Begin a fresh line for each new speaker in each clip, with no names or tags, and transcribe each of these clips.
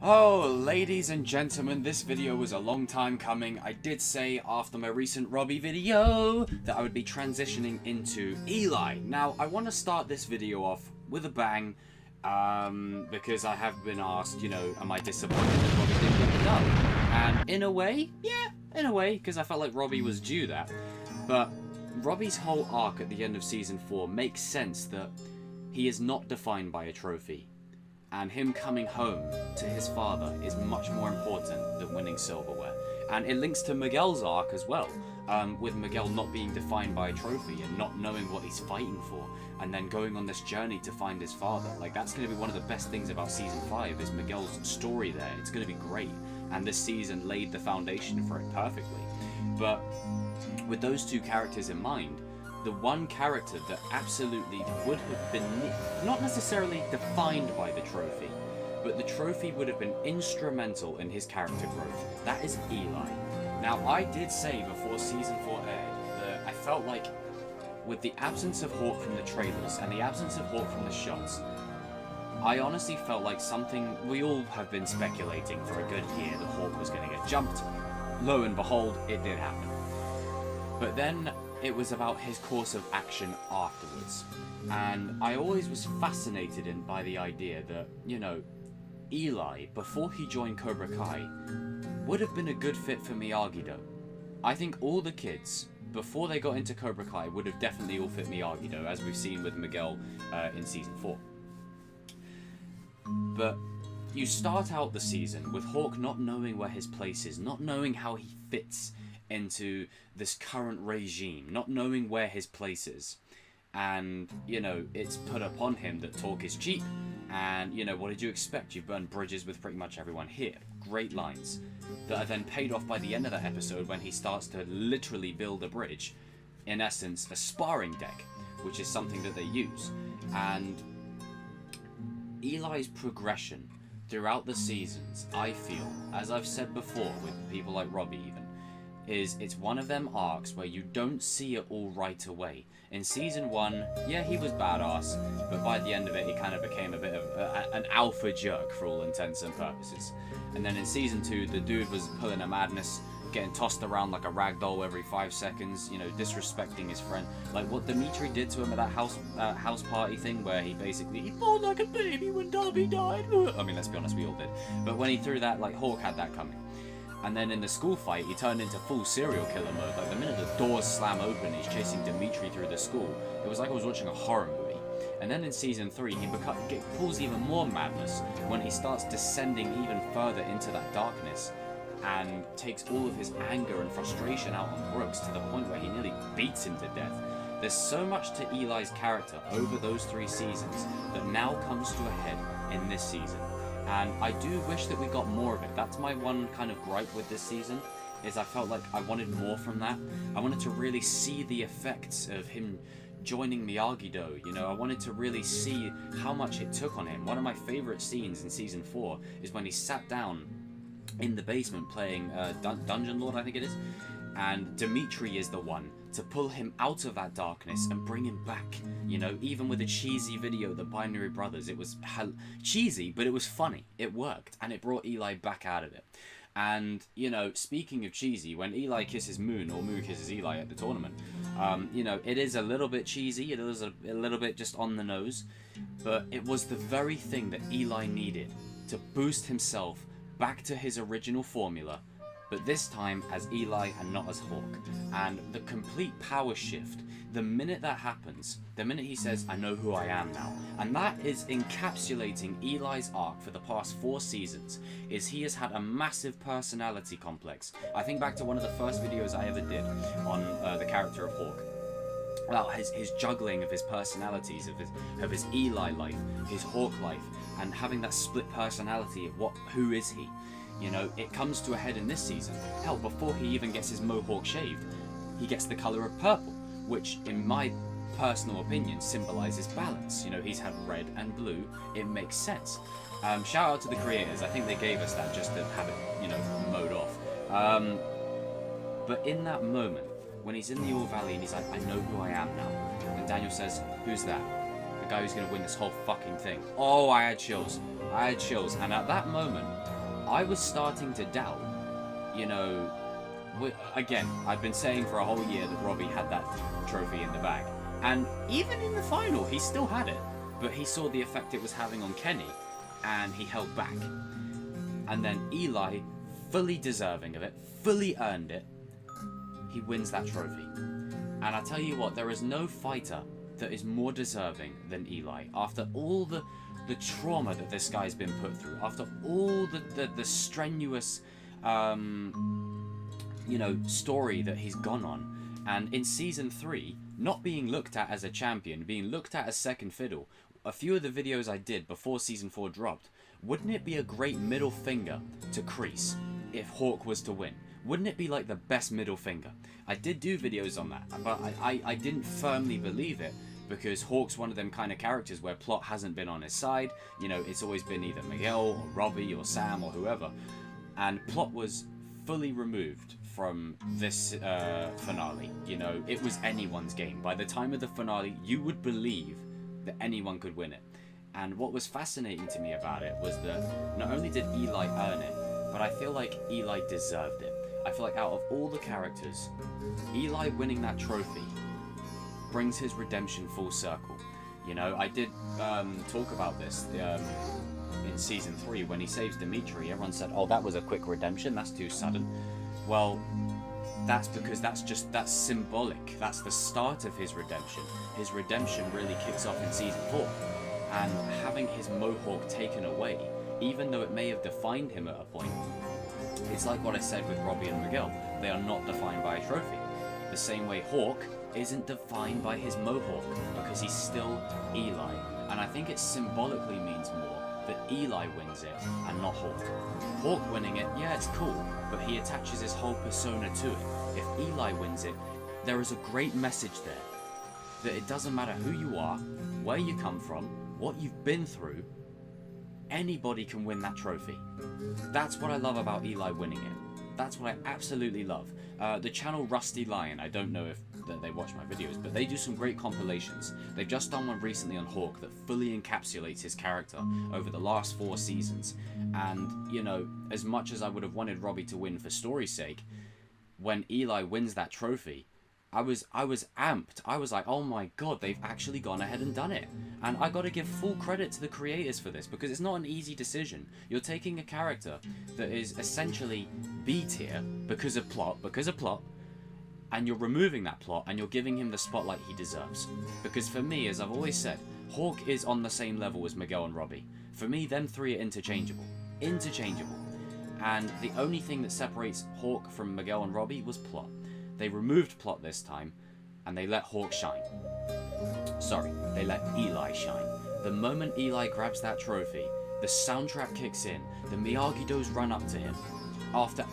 Oh, ladies and gentlemen, this video was a long time coming. I did say after my recent Robbie video that I would be transitioning into Eli. Now, I want to start this video off with a bang, because I have been asked, am I disappointed that Robbie didn't get it done? And in a way, yeah, in a way, because I felt like Robbie was due that. But Robbie's whole arc at the end of Season 4 makes sense that he is not defined by a trophy. And him coming home to his father is much more important than winning silverware. And it links to Miguel's arc as well, with Miguel not being defined by a trophy and not knowing what he's fighting for, and then going on this journey to find his father. Like, that's going to be one of the best things about Season 5, is Miguel's story there. It's going to be great. And this season laid the foundation for it perfectly. But with those two characters in mind, the one character that absolutely would have been not necessarily defined by the trophy, but the trophy would have been instrumental in his character growth, that is Eli. Now, I did say before Season 4 aired that I felt like with the absence of Hawk from the trailers and the absence of Hawk from the shots, I honestly felt like something we all have been speculating for a good year that Hawk was going to get jumped. Lo and behold, it did happen. But then it was about his course of action afterwards. And I always was fascinated by the idea that, Eli, before he joined Cobra Kai, would have been a good fit for Miyagi-Do. I think all the kids, before they got into Cobra Kai, would have definitely all fit Miyagi-Do, as we've seen with Miguel in Season 4. But you start out the season with Hawk not knowing where his place is, not knowing how he fits into this current regime, not knowing where his place is. And, it's put upon him that talk is cheap. And, what did you expect? You've burned bridges with pretty much everyone here. Great lines. That are then paid off by the end of that episode when he starts to literally build a bridge. In essence, a sparring deck, which is something that they use. And Eli's progression throughout the seasons, I feel, as I've said before with people like Robbie even, it's one of them arcs where you don't see it all right away. In Season 1, yeah, he was badass, but by the end of it, he kind of became a bit of an alpha jerk for all intents and purposes. And then in Season 2, the dude was pulling a madness, getting tossed around like a rag doll every 5 seconds, disrespecting his friend. Like what Dimitri did to him at that house party thing, where he bawled like a baby when Darby died. I mean, let's be honest, we all did. But when he threw that, Hawk had that coming. And then in the school fight, he turned into full serial killer mode. Like, the minute the doors slam open, he's chasing Dimitri through the school. It was like I was watching a horror movie. And then in Season 3, he pulls even more madness when he starts descending even further into that darkness and takes all of his anger and frustration out on Brooks to the point where he nearly beats him to death. There's so much to Eli's character over those 3 seasons that now comes to a head in this season. And I do wish that we got more of it. That's my one kind of gripe with this season, is I felt like I wanted more from that. I wanted to really see the effects of him joining Miyagi-Do. I wanted to really see how much it took on him. One of my favorite scenes in Season 4 is when he sat down in the basement playing Dungeon Lord, I think it is, and Dimitri is the one to pull him out of that darkness and bring him back. Even with a cheesy video, the Binary Brothers, it was cheesy, but it was funny. It worked, and it brought Eli back out of it. And, speaking of cheesy, when Eli kisses Moon, or Moon kisses Eli at the tournament, it is a little bit cheesy, it is a little bit just on the nose, but it was the very thing that Eli needed to boost himself back to his original formula, but this time as Eli and not as Hawk. And the complete power shift, the minute that happens, the minute he says, I know who I am now, and that is encapsulating Eli's arc for the past 4 seasons, is he has had a massive personality complex. I think back to one of the first videos I ever did on the character of Hawk. Well, his juggling of his personalities, of his Eli life, his Hawk life, and having that split personality of who is he? It comes to a head in this season. Hell, before he even gets his mohawk shaved, he gets the colour of purple, which, in my personal opinion, symbolises balance. He's had red and blue. It makes sense. Shout out to the creators. I think they gave us that just to have it, mowed off. But in that moment, when he's in the All Valley and he's like, I know who I am now, and Daniel says, who's that? The guy who's going to win this whole fucking thing. Oh, I had chills. And at that moment, I was starting to doubt, you know, again, I've been saying for a whole year that Robbie had that trophy in the bag. And even in the final, he still had it. But he saw the effect it was having on Kenny, and he held back. And then Eli, fully deserving of it, fully earned it, he wins that trophy. And I tell you what, there is no fighter that is more deserving than Eli. After all the trauma that this guy's been put through, after all the strenuous, you know, story that he's gone on, and in Season 3, not being looked at as a champion, being looked at as second fiddle, a few of the videos I did before Season 4 dropped, wouldn't it be a great middle finger to Kreese if Hawk was to win? Wouldn't it be like the best middle finger? I did do videos on that, but I didn't firmly believe it, because Hawk's one of them kind of characters where plot hasn't been on his side. You know, it's always been either Miguel or Robbie or Sam or whoever, and plot was fully removed from this finale. You know, it was anyone's game. By the time of the finale, you would believe that anyone could win it. And what was fascinating to me about it was that not only did Eli earn it, but I feel like Eli deserved it. I feel like out of all the characters, Eli winning that trophy brings his redemption full circle. You know, I did talk about this in Season 3 when he saves Dimitri. Everyone said, oh, that was a quick redemption, that's too sudden. Well, that's because that's symbolic. That's the start of his redemption. His redemption really kicks off in Season 4. And having his mohawk taken away, even though it may have defined him at a point, it's like what I said with Robbie and Miguel. They are not defined by a trophy. The same way Hawk isn't defined by his mohawk, because he's still Eli. And I think it symbolically means more that Eli wins it and not Hawk. Hawk winning it, yeah, it's cool, but he attaches his whole persona to it. If Eli wins it, there is a great message there. That it doesn't matter who you are, where you come from, what you've been through, anybody can win that trophy. That's what I love about Eli winning it. That's what I absolutely love. The channel Rusty Lion, I don't know if they watch my videos, but they do some great compilations. They've just done one recently on Hawk that fully encapsulates his character over the last 4 seasons. And, you know, as much as I would have wanted Robbie to win for story's sake, when Eli wins that trophy, I was amped. I was like, oh my god, they've actually gone ahead and done it. And I gotta give full credit to the creators for this, because it's not an easy decision. You're taking a character that is essentially B tier because of plot, and you're removing that plot and you're giving him the spotlight he deserves. Because for me, as I've always said, Hawk is on the same level as Miguel and Robbie. For me, them three are interchangeable. Interchangeable. And the only thing that separates Hawk from Miguel and Robbie was plot. They removed plot this time, and they let Hawk shine. Sorry, they let Eli shine. The moment Eli grabs that trophy, the soundtrack kicks in, the Miyagi-Dos run up to him.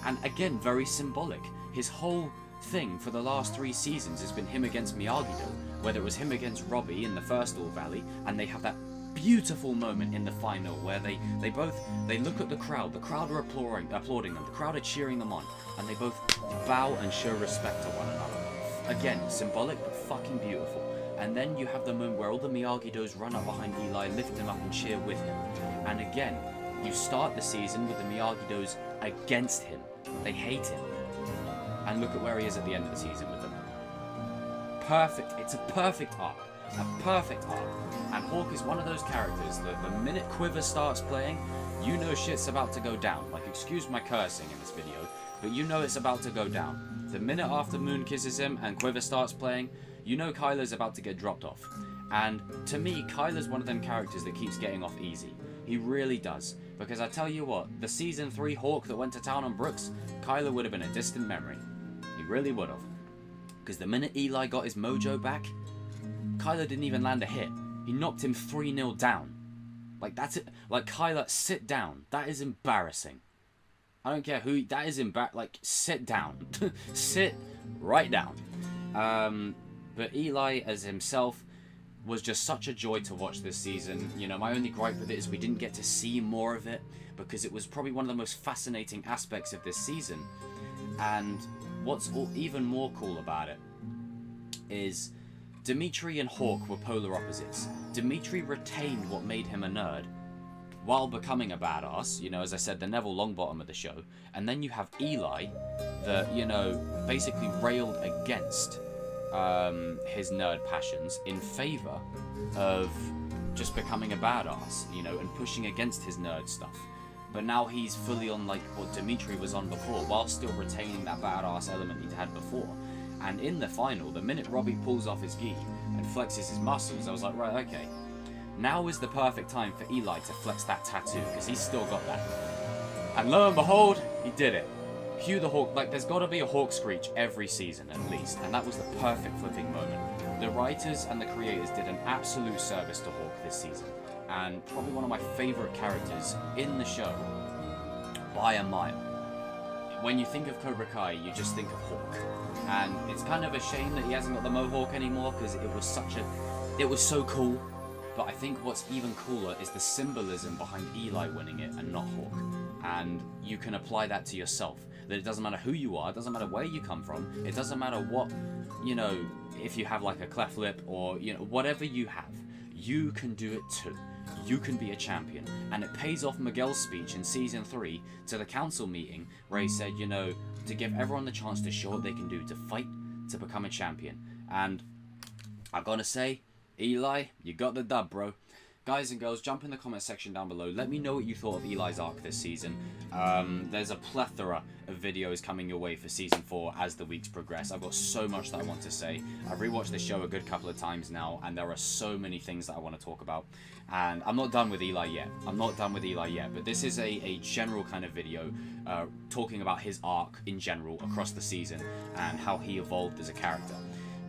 And again, very symbolic. His whole thing for the last 3 seasons has been him against Miyagi-Do, whether it was him against Robbie in the first All Valley, and they have that beautiful moment in the final where they look at the crowd are applauding them, the crowd are cheering them on, and they both bow and show respect to one another. Again, symbolic but fucking beautiful. And then you have the moment where all the Miyagi-Dos run up behind Eli, lift him up and cheer with him. And again, you start the season with the Miyagi-Dos against him. They hate him. And look at where he is at the end of the season with them. Perfect. It's a perfect arc. A perfect arc. And Hawk is one of those characters that the minute Quiver starts playing, you know shit's about to go down. Like, excuse my cursing in this video, but you know it's about to go down. The minute after Moon kisses him and Quiver starts playing, you know Kyler's about to get dropped off. And to me, Kyler's one of them characters that keeps getting off easy. He really does. Because I tell you what, the Season 3 Hawk that went to town on Brooks, Kyler would have been a distant memory. He really would have. Because the minute Eli got his mojo back, Kyler didn't even land a hit. He knocked him 3-0 down. Like, that's it. Like, Kyler, sit down. That is embarrassing. I don't care who... That is embarrassing. Like, sit down. Sit right down. But Eli, as himself, was just such a joy to watch this season. You know, my only gripe with it is we didn't get to see more of it, because it was probably one of the most fascinating aspects of this season. And what's even more cool about it is Dimitri and Hawk were polar opposites. Dimitri retained what made him a nerd, while becoming a badass, you know, as I said, the Neville Longbottom of the show, and then you have Eli that, you know, basically railed against his nerd passions in favor of just becoming a badass, you know, and pushing against his nerd stuff. But now he's fully on like what Dimitri was on before, while still retaining that badass element he'd had before. And in the final, the minute Robbie pulls off his gi and flexes his muscles, I was like, right, okay, now is the perfect time for Eli to flex that tattoo, because he's still got that. And lo and behold, he did it. Cue the Hawk, like there's got to be a Hawk screech every season at least, and that was the perfect flipping moment. The writers and the creators did an absolute service to Hawk this season, and probably one of my favourite characters in the show by a mile. When you think of Cobra Kai, you just think of Hawk, and it's kind of a shame that he hasn't got the mohawk anymore, because it was so cool. But I think what's even cooler is the symbolism behind Eli winning it and not Hawk, and you can apply that to yourself. That it doesn't matter who you are, it doesn't matter where you come from, it doesn't matter what, you know, if you have like a cleft lip or, you know, whatever you have, you can do it too. You can be a champion. And it pays off Miguel's speech in season 3 to the council meeting where he said, you know, to give everyone the chance to show what they can do, to fight, to become a champion. And I'm gonna say, Eli, you got the dub, bro. Guys and girls, jump in the comment section down below. Let me know what you thought of Eli's arc this season. There's a plethora of videos coming your way for season 4 as the weeks progress. I've got so much that I want to say. I've rewatched the show a good couple of times now, and there are so many things that I want to talk about. And I'm not done with Eli yet. But this is a general kind of video talking about his arc in general across the season and how he evolved as a character.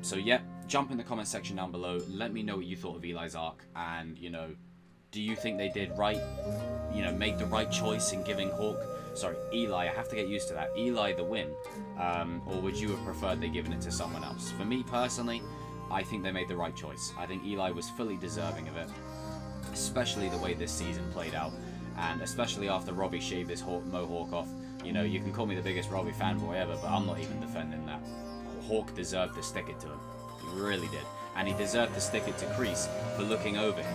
So yeah, jump in the comment section down below. Let me know what you thought of Eli's arc, and, you know, do you think they did right, you know, made the right choice in giving Eli, I have to get used to that, Eli the win, or would you have preferred they given it to someone else? For me personally, I think they made the right choice. I think Eli was fully deserving of it, especially the way this season played out, and especially after Robbie shaved his mohawk off. You know, you can call me the biggest Robbie fanboy ever, but I'm not even defending that. Hawk deserved to stick it to him. He really did. And he deserved to stick it to Kreese for looking over him.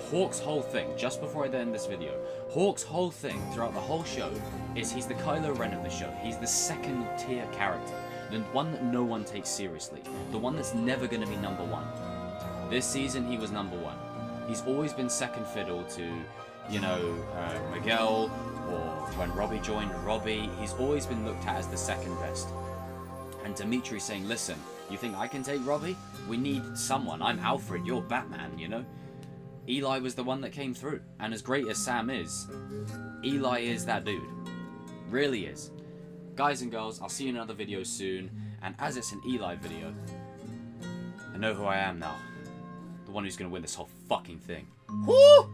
Hawk's whole thing, just before I end this video, Hawk's whole thing throughout the whole show is he's the Kylo Ren of the show. He's the second tier character. The one that no one takes seriously. The one that's never going to be number 1. This season he was number 1. He's always been second fiddle to, you know, Miguel, or when Robbie joined Robbie. He's always been looked at as the second best. And Dimitri saying, listen, you think I can take Robbie? We need someone. I'm Alfred, you're Batman, you know? Eli was the one that came through. And as great as Sam is, Eli is that dude. Really is. Guys and girls, I'll see you in another video soon. And as it's an Eli video, I know who I am now. The one who's going to win this whole fucking thing. Woo!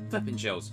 Flipping chills.